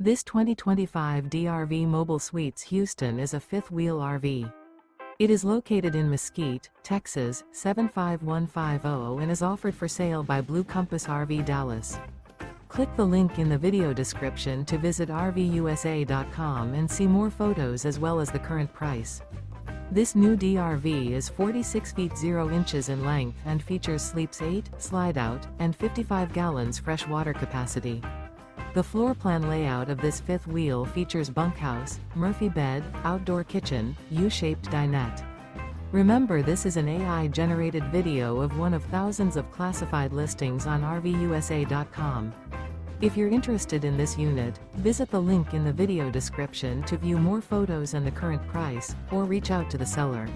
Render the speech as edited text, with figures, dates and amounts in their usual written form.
This 2025 DRV Mobile Suites Houston is a fifth-wheel RV. It is located in Mesquite, Texas, 75150 and is offered for sale by Blue Compass RV Dallas. Click the link in the video description to visit RVUSA.com and see more photos as well as the current price. This new DRV is 46 feet 0 inches in length and features sleeps 8, slide-out, and 55 gallons fresh water capacity. The floor plan layout of this fifth wheel features bunkhouse, Murphy bed, outdoor kitchen, U-shaped dinette. Remember, this is an AI-generated video of one of thousands of classified listings on RVUSA.com. If you're interested in this unit, visit the link in the video description to view more photos and the current price, or reach out to the seller.